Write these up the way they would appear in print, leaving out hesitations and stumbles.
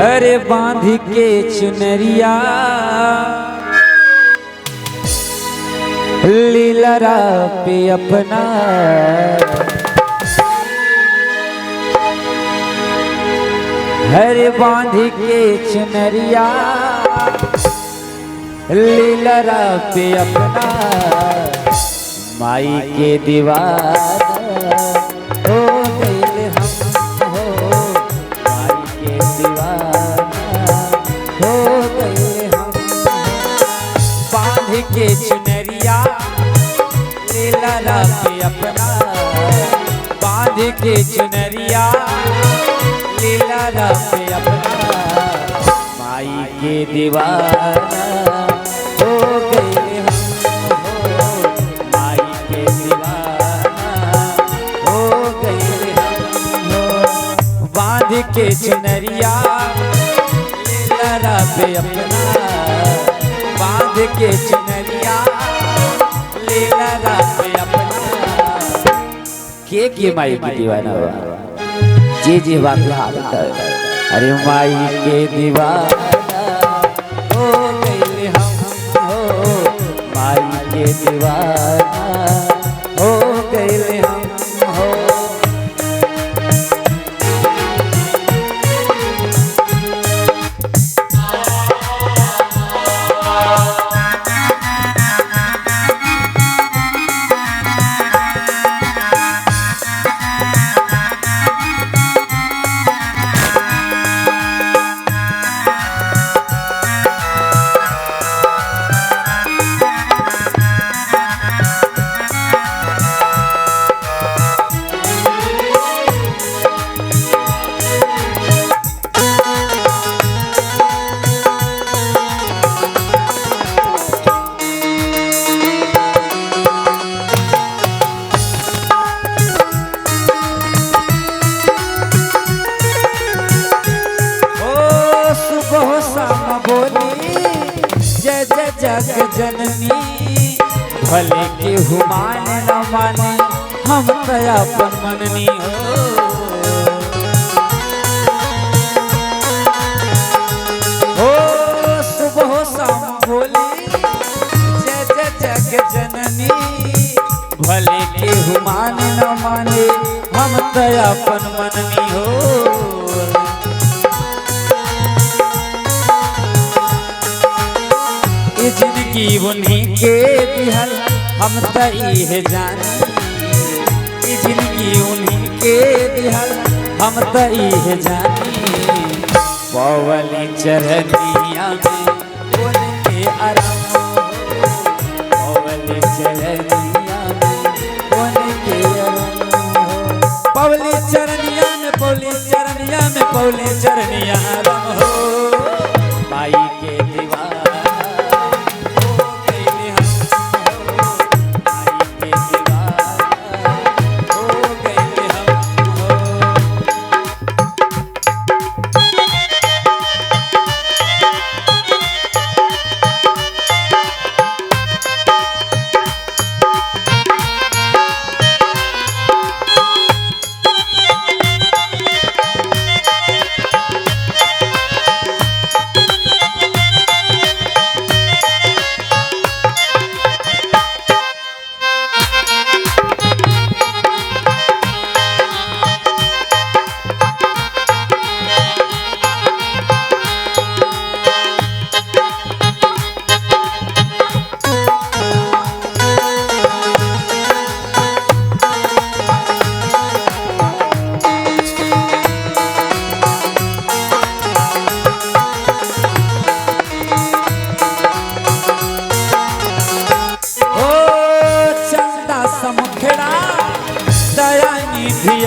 अरे बांध के चुनरिया लीलरा पे अपना हरे बांध के चुनरिया लीलरा पे अपना माई के दीवाना हो गए हम हो माई के दीवाना हो गए हम बांध के चुनरिया लीलरा पे अपना बांध के चुनरिया लीलरा पे अपना माई के दीवाना हो गए हम हो माई के दीवाना हो गए हम हो बांध के चुनरिया लीलरा पे अपना बांध के चुनरिया लीलरा पे अपना के माई की दीवाना हुआ जी बात हाल कर अरे माई के दीवाना हो गए हम हो माई के दीवाना हो गए हम हो जय जय जग जननी भले के हुमान न माने हम तया अपन मननी हो सुबह शाम बोली जय जय जग जननी भले के हुमान न माने हम तया अपन मननी हो जिंदगी उन्हीं के दिहल हम तई है जानी जिंदगी उन्हीं के दिहल हम तई है जानी पवली चरनिया में उनके आराम पवली चरनिया में उनके आराम पवली चरनिया में पवली चरनिया में पवली चरनिया आराम हो माई के दीवाना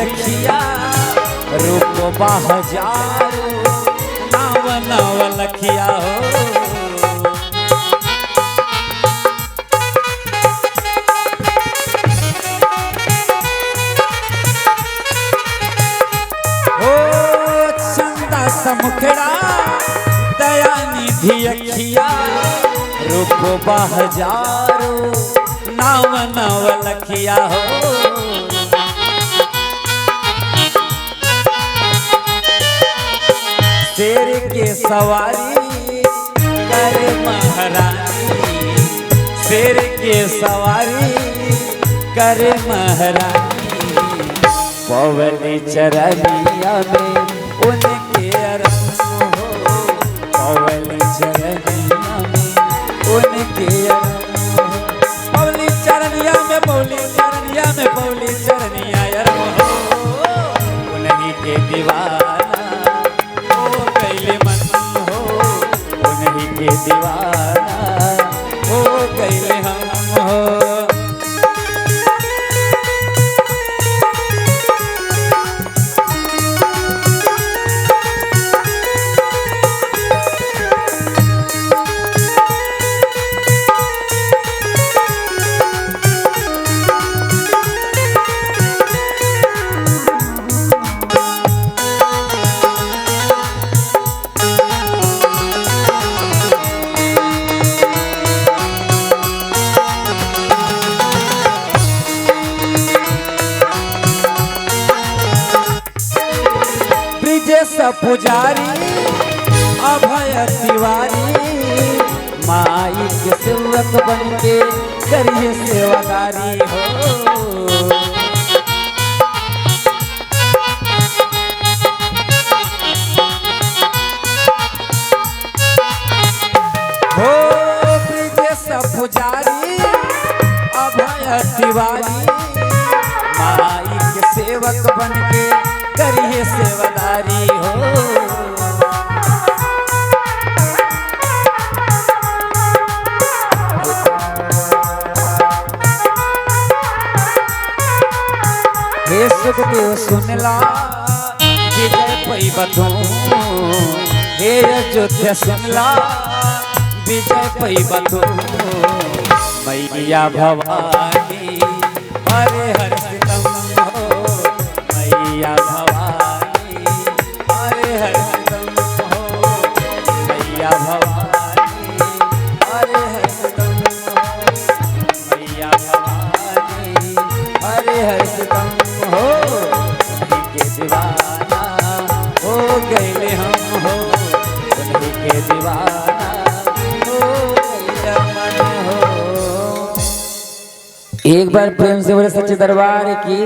अखिया रूप बाहजारो नाव नाव लखिया हो चंदा समुखड़ा दया निधि अखिया रूप बाहजारो नाम नवलखिया हो। शेर के सवारी करे महारानी, शेर के सवारी करे महारानी। पवनी चरनिया में उनके अरम हो, पवनी चरनिया में उनके अरम हो। पवनी चरनिया में, पवनी चरनिया में, पवनी चरनिया अरम हो। उन्हीं के दीवाना हो गइले मन हो, उन्हीं के दीवाना हो गइले हम हो। पुजारी अभय तिवारी माई के सेवक बन के करिए सेवादारी हो। ब्रिजेश पुजारी अभय तिवारी माई के सेवक बन के करिए सेवादारी हो। हे सुखदेव सुनला विजय पैबा तू, हे अयोध्या सुनला विजय पैबा तू। मैया भवानी हरे हर सितम हो, मैया भवानी हरे हर सितम हो, मैया भवानी हरे हर सितम हो, मैया भवानी हरे हर सितम हो। उन्हीं के दीवाना हो गइले हम हो, उन्हीं के दीवाना हो गइले मन हो। एक बार प्रेम से बोले सच्चे दरबार की।